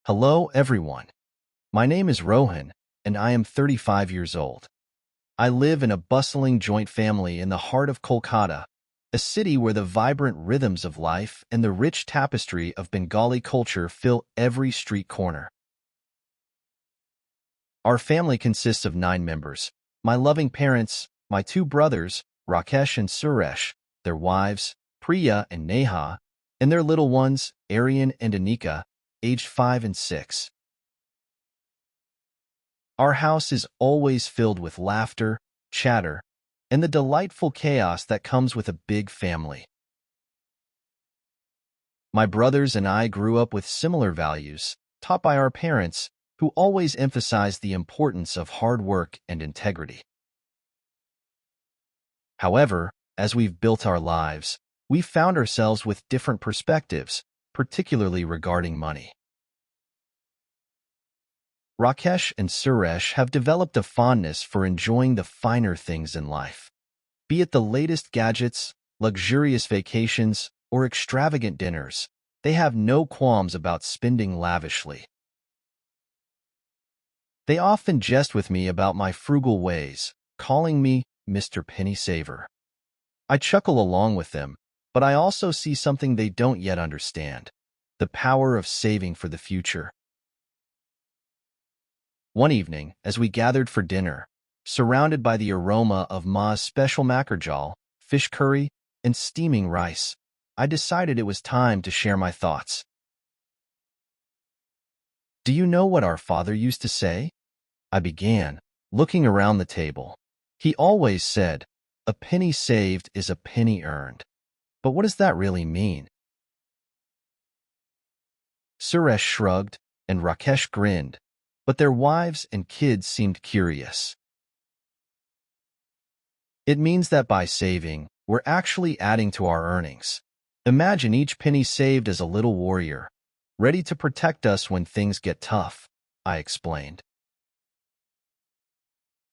Hello, everyone. My name is Rohan, and I am 35 years old. I live in a bustling joint family in the heart of Kolkata, a city where the vibrant rhythms of life and the rich tapestry of Bengali culture fill every street corner. Our family consists of 9 members: my loving parents, my 2 brothers, Rakesh and Suresh, their wives, Priya and Neha, and their little ones, Aryan and Anika, aged 5 and 6. Our house is always filled with laughter, chatter, and the delightful chaos that comes with a big family. My brothers and I grew up with similar values, taught by our parents, who always emphasized the importance of hard work and integrity. However, as we've built our lives, we've found ourselves with different perspectives, particularly regarding money. Rakesh and Suresh have developed a fondness for enjoying the finer things in life. Be it the latest gadgets, luxurious vacations, or extravagant dinners, they have no qualms about spending lavishly. They often jest with me about my frugal ways, calling me Mr. Penny Saver. I chuckle along with them, but I also see something they don't yet understand: the power of saving for the future. One evening, as we gathered for dinner, surrounded by the aroma of Ma's special makarjal, fish curry, and steaming rice, I decided it was time to share my thoughts. "Do you know what our father used to say?" I began, looking around the table. "He always said, 'A penny saved is a penny earned.' But what does that really mean?" Suresh shrugged, and Rakesh grinned, but their wives and kids seemed curious. "It means that by saving, we're actually adding to our earnings. Imagine each penny saved as a little warrior, ready to protect us when things get tough," I explained.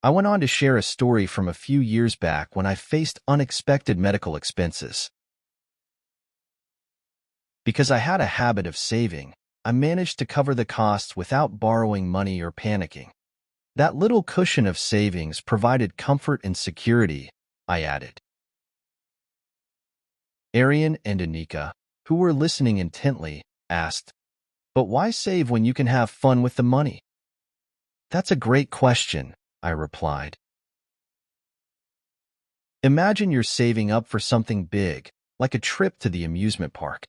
I went on to share a story from a few years back when I faced unexpected medical expenses. Because I had a habit of saving, I managed to cover the costs without borrowing money or panicking. That little cushion of savings provided comfort and security, I added. Aryan and Anika, who were listening intently, asked, "But why save when you can have fun with the money?" "That's a great question," I replied. Imagine you're saving up for something big, like a trip to the amusement park.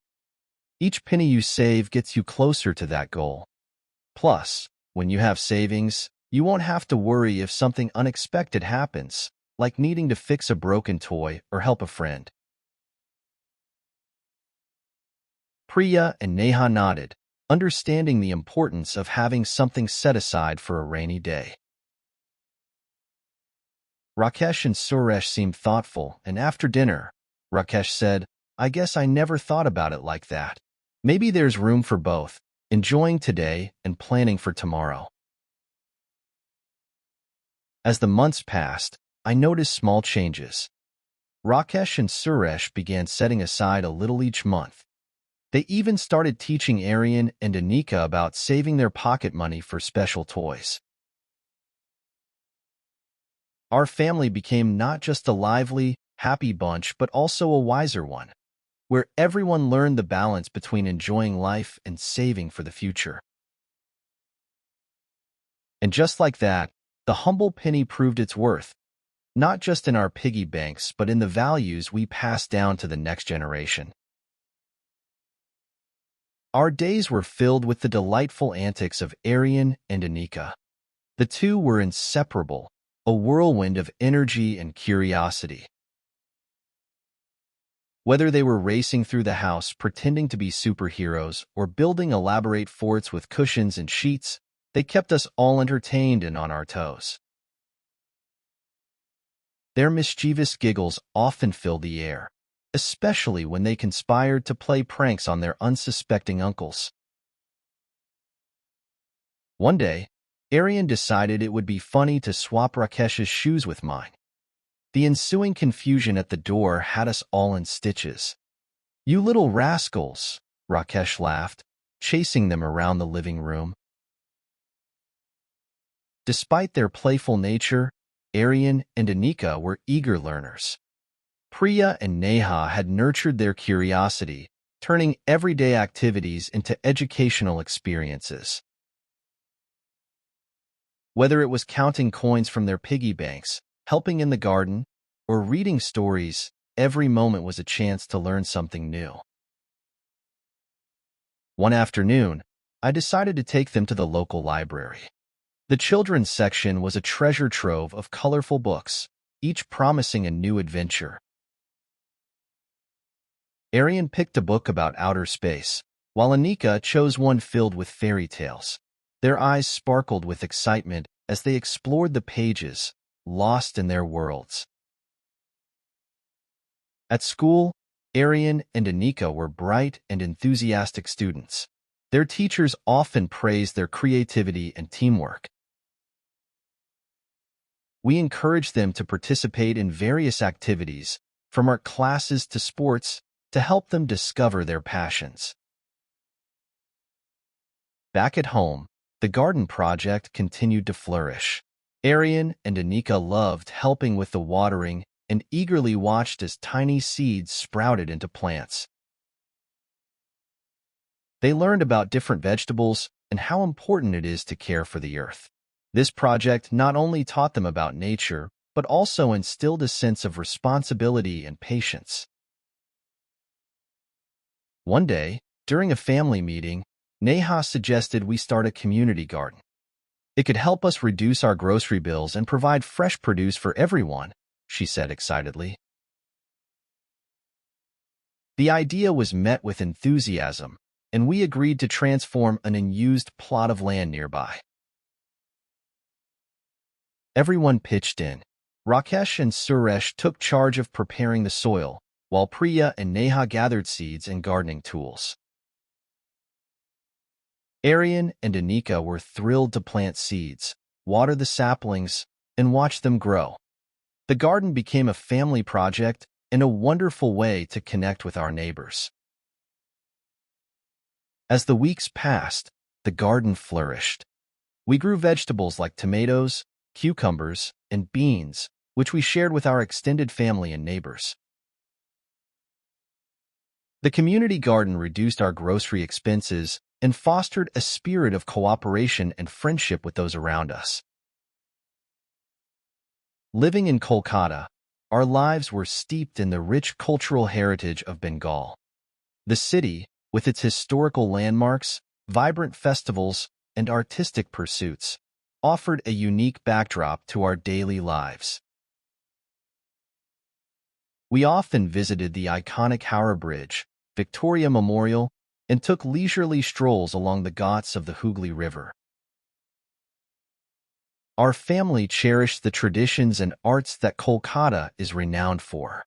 Each penny you save gets you closer to that goal. Plus, when you have savings, you won't have to worry if something unexpected happens, like needing to fix a broken toy or help a friend. Priya and Neha nodded, understanding the importance of having something set aside for a rainy day. Rakesh and Suresh seemed thoughtful, and after dinner, Rakesh said, "I guess I never thought about it like that. Maybe there's room for both, enjoying today and planning for tomorrow." As the months passed, I noticed small changes. Rakesh and Suresh began setting aside a little each month. They even started teaching Aryan and Anika about saving their pocket money for special toys. Our family became not just a lively, happy bunch, but also a wiser one, where everyone learned the balance between enjoying life and saving for the future. And just like that, the humble penny proved its worth, not just in our piggy banks, but in the values we pass down to the next generation. Our days were filled with the delightful antics of Aryan and Anika. The two were inseparable, a whirlwind of energy and curiosity. Whether they were racing through the house pretending to be superheroes or building elaborate forts with cushions and sheets, they kept us all entertained and on our toes. Their mischievous giggles often filled the air, especially when they conspired to play pranks on their unsuspecting uncles. One day, Aryan decided it would be funny to swap Rakesh's shoes with mine. The ensuing confusion at the door had us all in stitches. "You little rascals," Rakesh laughed, chasing them around the living room. Despite their playful nature, Aryan and Anika were eager learners. Priya and Neha had nurtured their curiosity, turning everyday activities into educational experiences. Whether it was counting coins from their piggy banks, helping in the garden, or reading stories, every moment was a chance to learn something new. One afternoon, I decided to take them to the local library. The children's section was a treasure trove of colorful books, each promising a new adventure. Aryan picked a book about outer space, while Anika chose one filled with fairy tales. Their eyes sparkled with excitement as they explored the pages, lost in their worlds. At school, Aryan and Anika were bright and enthusiastic students. Their teachers often praised their creativity and teamwork. We encouraged them to participate in various activities, from art classes to sports, to help them discover their passions. Back at home, the garden project continued to flourish. Aryan and Anika loved helping with the watering and eagerly watched as tiny seeds sprouted into plants. They learned about different vegetables and how important it is to care for the earth. This project not only taught them about nature, but also instilled a sense of responsibility and patience. One day, during a family meeting, Neha suggested we start a community garden. It could help us reduce our grocery bills and provide fresh produce for everyone, she said excitedly. The idea was met with enthusiasm, and we agreed to transform an unused plot of land nearby. Everyone pitched in. Rakesh and Suresh took charge of preparing the soil, while Priya and Neha gathered seeds and gardening tools. Aryan and Anika were thrilled to plant seeds, water the saplings, and watch them grow. The garden became a family project and a wonderful way to connect with our neighbors. As the weeks passed, the garden flourished. We grew vegetables like tomatoes, cucumbers, and beans, which we shared with our extended family and neighbors. The community garden reduced our grocery expenses and fostered a spirit of cooperation and friendship with those around us. Living in Kolkata, our lives were steeped in the rich cultural heritage of Bengal. The city, with its historical landmarks, vibrant festivals, and artistic pursuits, offered a unique backdrop to our daily lives. We often visited the iconic Howrah Bridge, Victoria Memorial, and took leisurely strolls along the ghats of the Hooghly River. Our family cherished the traditions and arts that Kolkata is renowned for.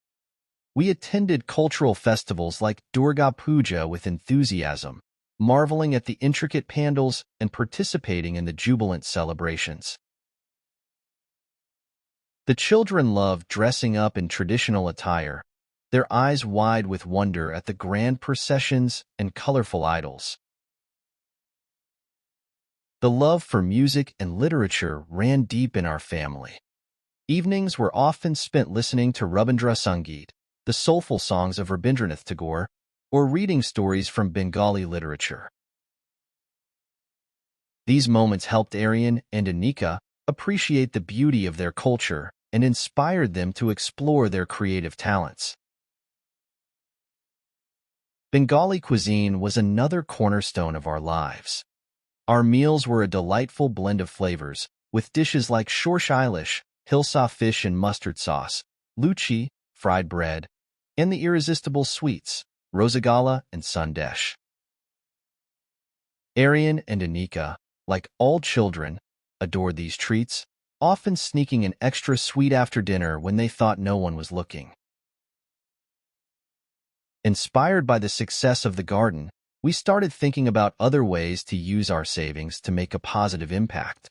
We attended cultural festivals like Durga Puja with enthusiasm, marveling at the intricate pandals and participating in the jubilant celebrations. The children loved dressing up in traditional attire, their eyes wide with wonder at the grand processions and colorful idols. The love for music and literature ran deep in our family. Evenings were often spent listening to Rabindra Sangeet, the soulful songs of Rabindranath Tagore, or reading stories from Bengali literature. These moments helped Aryan and Anika appreciate the beauty of their culture and inspired them to explore their creative talents. Bengali cuisine was another cornerstone of our lives. Our meals were a delightful blend of flavors, with dishes like shorsh ilish, hilsa fish and mustard sauce, luchi, fried bread, and the irresistible sweets, rosagala and sandesh. Aryan and Anika, like all children, adored these treats, often sneaking an extra sweet after dinner when they thought no one was looking. Inspired by the success of the garden, we started thinking about other ways to use our savings to make a positive impact.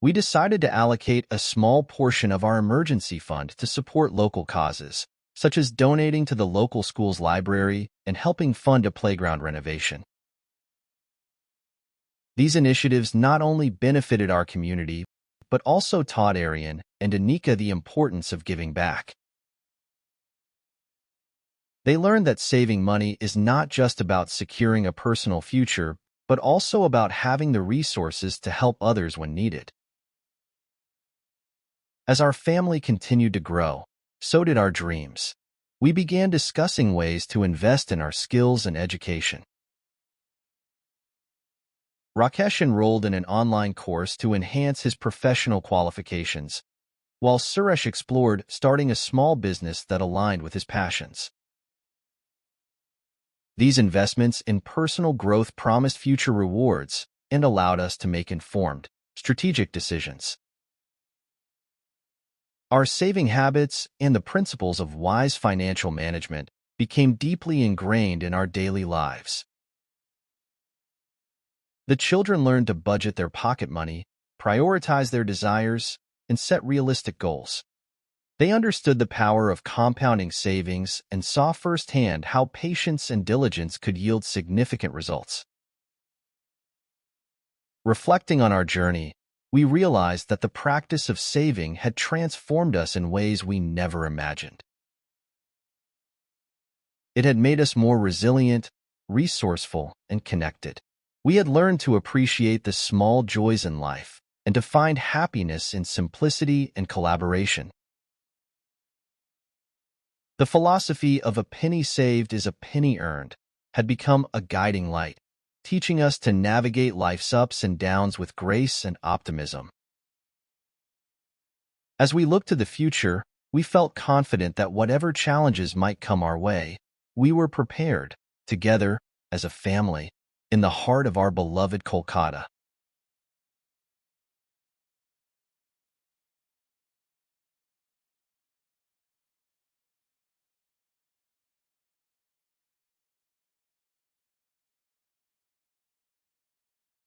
We decided to allocate a small portion of our emergency fund to support local causes, such as donating to the local school's library and helping fund a playground renovation. These initiatives not only benefited our community, but also taught Arian and Anika the importance of giving back. They learned that saving money is not just about securing a personal future, but also about having the resources to help others when needed. As our family continued to grow, so did our dreams. We began discussing ways to invest in our skills and education. Rakesh enrolled in an online course to enhance his professional qualifications, while Suresh explored starting a small business that aligned with his passions. These investments in personal growth promised future rewards and allowed us to make informed, strategic decisions. Our saving habits and the principles of wise financial management became deeply ingrained in our daily lives. The children learned to budget their pocket money, prioritize their desires, and set realistic goals. They understood the power of compounding savings and saw firsthand how patience and diligence could yield significant results. Reflecting on our journey, we realized that the practice of saving had transformed us in ways we never imagined. It had made us more resilient, resourceful, and connected. We had learned to appreciate the small joys in life and to find happiness in simplicity and collaboration. The philosophy of a penny saved is a penny earned had become a guiding light, teaching us to navigate life's ups and downs with grace and optimism. As we look to the future, we felt confident that whatever challenges might come our way, we were prepared, together, as a family, in the heart of our beloved Kolkata.